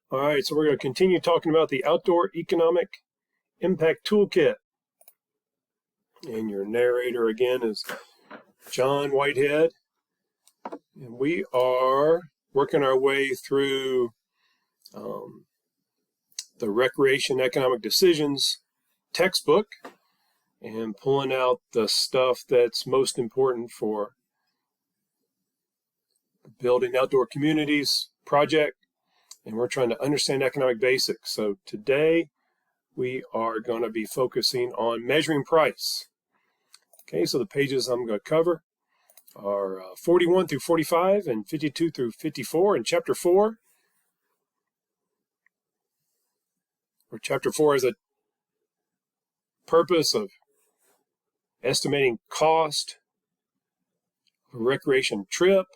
All right, so we're going to continue talking about the Outdoor Economic Impact Toolkit. And your narrator again is John Whitehead. And we are working our way through the Recreation Economic Decisions textbook and pulling out the stuff that's most important for the Building Outdoor Communities project. And we're trying to understand economic basics. So today we are going to be focusing on measuring price. Okay, so the pages I'm going to cover are 41 through 45 and 52 through 54 in Chapter 4. Where Chapter 4 has a purpose of estimating cost of a recreation trip,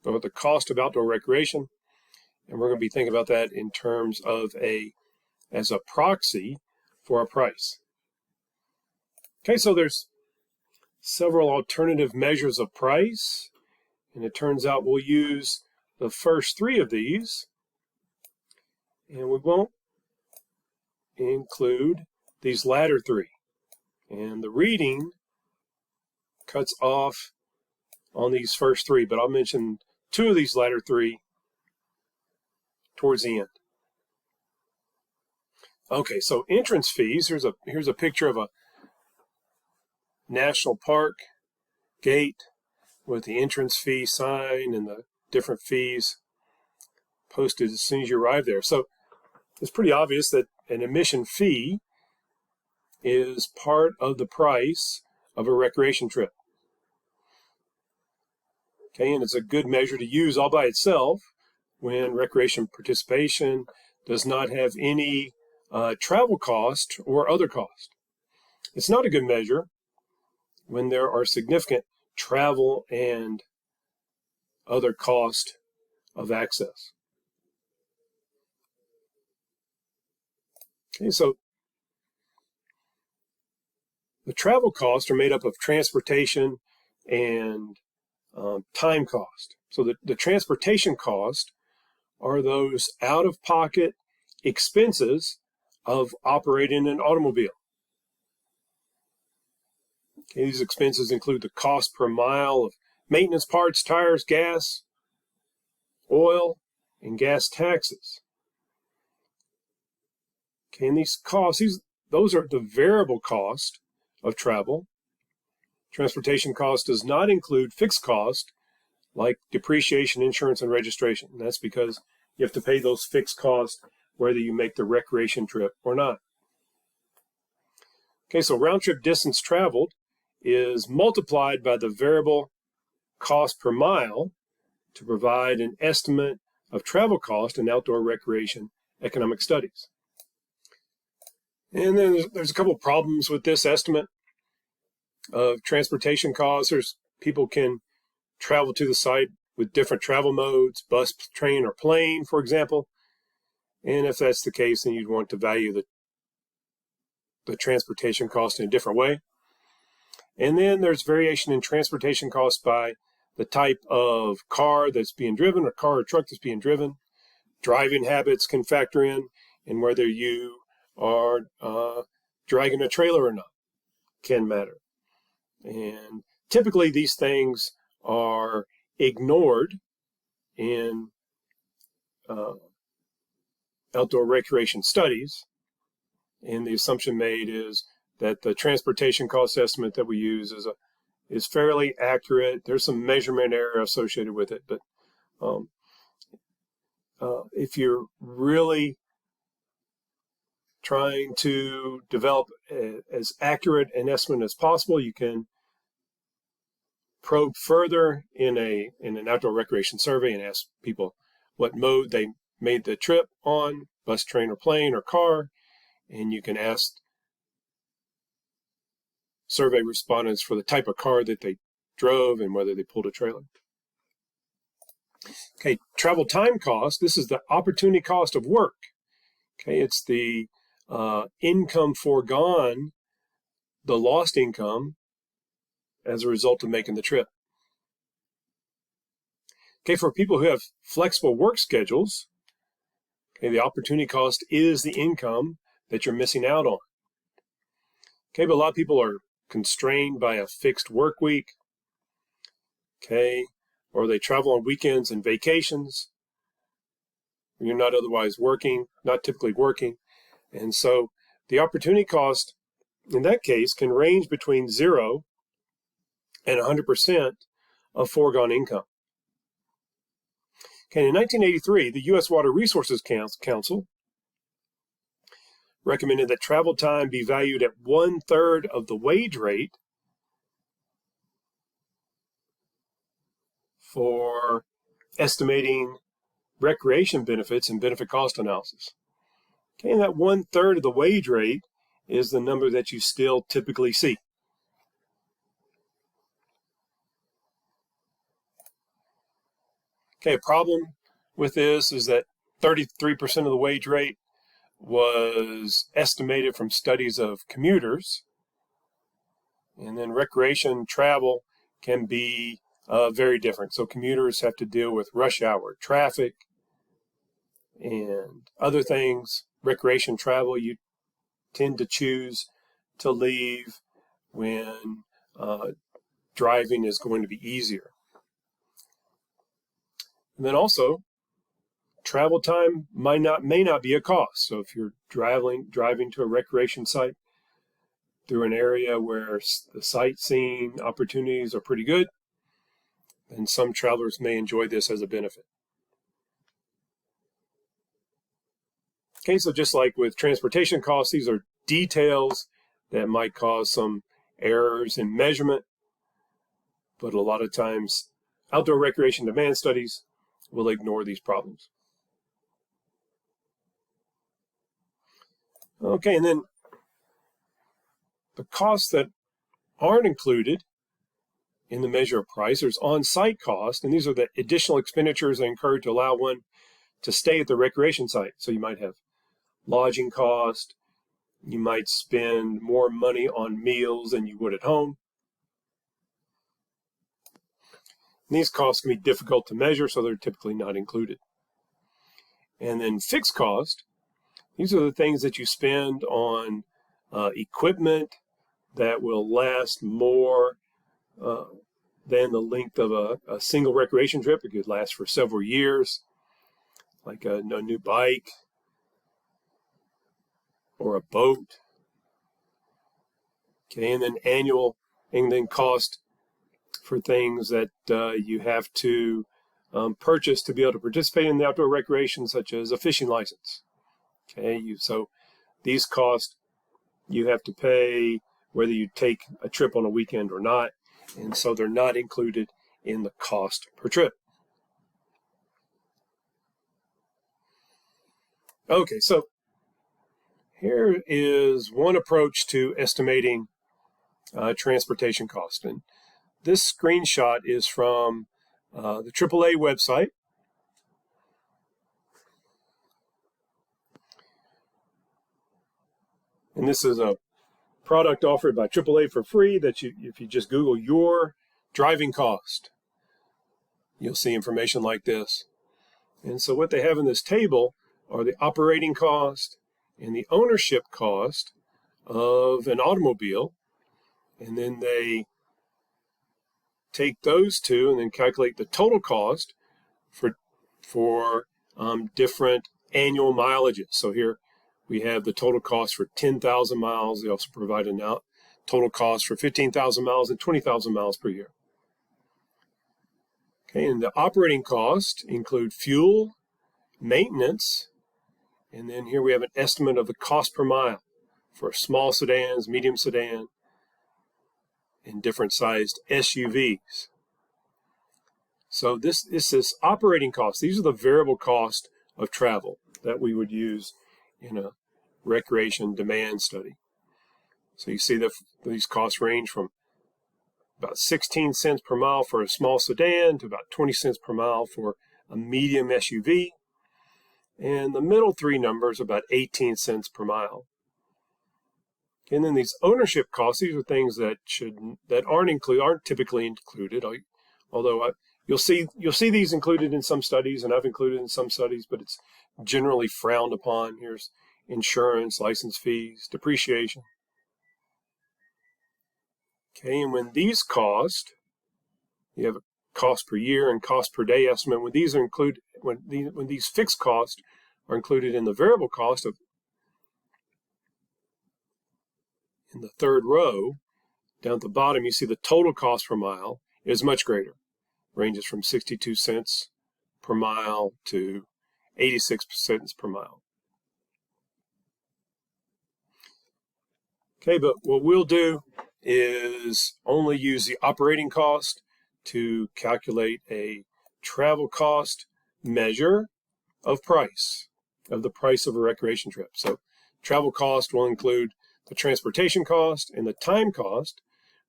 or the cost of outdoor recreation. And we're going to be thinking about that in terms of as a proxy for a price. Okay, so there's several alternative measures of price, and it turns out we'll use the first three of these, and we won't include these latter three. And the reading cuts off on these first three, but I'll mention two of these latter three towards the end. Okay, so entrance fees. Here's a picture of a national park gate with the entrance fee sign and the different fees posted as soon as you arrive there. So it's pretty obvious that an admission fee is part of the price of a recreation trip. Okay, and it's a good measure to use all by itself when recreation participation does not have any travel cost or other cost. It's not a good measure when there are significant travel and other cost of access. Okay, so the travel costs are made up of transportation and time cost. So the transportation cost are those out-of-pocket expenses of operating an automobile. Okay, these expenses include the cost per mile of maintenance parts, tires, gas, oil, and gas taxes. Okay, and these costs, those are the variable cost of travel. Transportation cost does not include fixed cost like depreciation, insurance, and registration. And that's because you have to pay those fixed costs whether you make the recreation trip or not. Okay, so round trip distance traveled is multiplied by the variable cost per mile to provide an estimate of travel cost in outdoor recreation economic studies. And then there's a couple of problems with this estimate of transportation costs. People can travel to the site with different travel modes, bus, train, or plane, for example. And if that's the case, then you'd want to value the transportation cost in a different way. And then there's variation in transportation costs by the type of car that's being driven or car or truck that's being driven. Driving habits can factor in, and whether you are dragging a trailer or not can matter. And typically these things are ignored in outdoor recreation studies, and the assumption made is that the transportation cost estimate that we use is fairly accurate. There's some measurement error associated with it, but if you're really trying to develop as accurate an estimate as possible, you can probe further in an outdoor recreation survey and ask people what mode they made the trip on, bus, train, or plane, or car, and you can ask survey respondents for the type of car that they drove and whether they pulled a trailer. Okay, travel time cost. This is the opportunity cost of work. Okay, it's the income foregone, the lost income as a result of making the trip. Okay, for people who have flexible work schedules, Okay, the opportunity cost is the income that you're missing out on. Okay, but a lot of people are constrained by a fixed work week. Okay, or they travel on weekends and vacations. You're not otherwise working, not typically working. And so the opportunity cost in that case can range between 0 and 100% of foregone income. Okay, in 1983, the U.S. Water Resources Council recommended that travel time be valued at 1/3 of the wage rate for estimating recreation benefits and benefit cost analysis. Okay, and that 1/3 of the wage rate is the number that you still typically see. Okay, a problem with this is that 33% of the wage rate was estimated from studies of commuters, and then recreation travel can be very different. So commuters have to deal with rush hour traffic and other things. Recreation travel, you tend to choose to leave when driving is going to be easier. And then also, travel time may not be a cost. So if you're driving to a recreation site through an area where the sightseeing opportunities are pretty good, then some travelers may enjoy this as a benefit. Okay, so just like with transportation costs, these are details that might cause some errors in measurement, but a lot of times outdoor recreation demand studies will ignore these problems. Okay, and then the costs that aren't included in the measure of price, there's on-site cost, and these are the additional expenditures that are incurred to allow one to stay at the recreation site. So you might have lodging cost, you might spend more money on meals than you would at home. And these costs can be difficult to measure, so they're typically not included. And then fixed cost, these are the things that you spend on equipment that will last more than the length of a single recreation trip. It could last for several years, like a new bike or a boat. Okay, and then cost for things that you have to purchase to be able to participate in the outdoor recreation, such as a fishing license. Okay, so these costs you have to pay whether you take a trip on a weekend or not, and so they're not included in the cost per trip. Okay, so here is one approach to estimating transportation cost, and this screenshot is from the AAA website. And this is a product offered by AAA for free that if you just Google your driving cost, you'll see information like this. And so what they have in this table are the operating cost and the ownership cost of an automobile. And then they take those two and then calculate the total cost for different annual mileages. So here we have the total cost for 10,000 miles. They also provide a total cost for 15,000 miles and 20,000 miles per year. Okay, and the operating costs include fuel, maintenance, and then here we have an estimate of the cost per mile for small sedans, medium sedan, and different sized SUVs. So this is operating costs. These are the variable cost of travel that we would use in a recreation demand study. So you see that these costs range from about 16 cents per mile for a small sedan to about 20 cents per mile for a medium SUV. And the middle three numbers are about 18 cents per mile. And then these ownership costs, these are things that aren't typically included. Although you'll see these included in some studies, and I've included in some studies, but it's generally frowned upon. Here's insurance, license fees, depreciation. Okay, and when these cost, you have a cost per year and cost per day estimate. When these are included, when these fixed costs are included in the variable cost of in the third row, down at the bottom, you see the total cost per mile is much greater. Ranges from 62 cents per mile to 86 cents per mile. Okay, but what we'll do is only use the operating cost to calculate a travel cost measure of price, of the price of a recreation trip. So travel cost will include the transportation cost and the time cost.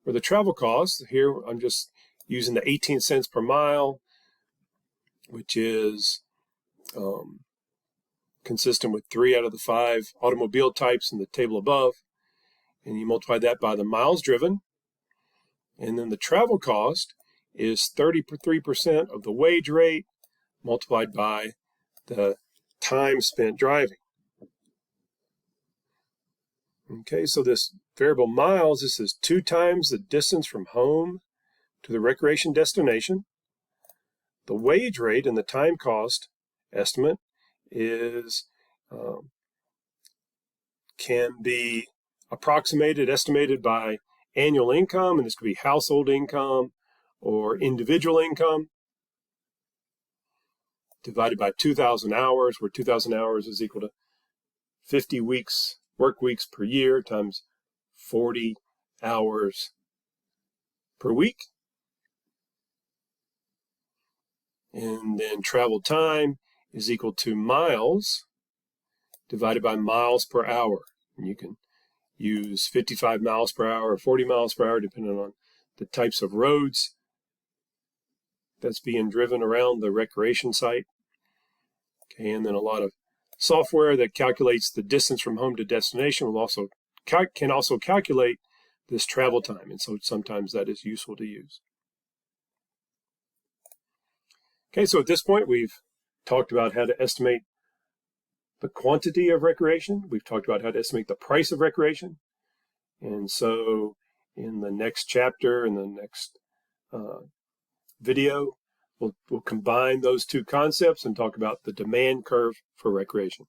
For the travel cost, here I'm just using the 18 cents per mile, which is consistent with 3 out of the 5 automobile types in the table above. And you multiply that by the miles driven. And then the travel cost is 33% of the wage rate multiplied by the time spent driving. Okay, so this variable miles, this is 2 times the distance from home to the recreation destination. The wage rate and the time cost estimate is can be approximated, estimated by annual income, and this could be household income or individual income, divided by 2,000 hours, where 2,000 hours is equal to 50 weeks, work weeks per year, times 40 hours per week. And then travel time is equal to miles divided by miles per hour. And you can use 55 miles per hour or 40 miles per hour, depending on the types of roads that's being driven around the recreation site. Okay, and then a lot of software that calculates the distance from home to destination will also can also calculate this travel time, and so sometimes that is useful to use. Okay, so at this point we've talked about how to estimate the quantity of recreation. We've talked about how to estimate the price of recreation. And so in the next chapter, in the next video, we'll combine those two concepts and talk about the demand curve for recreation.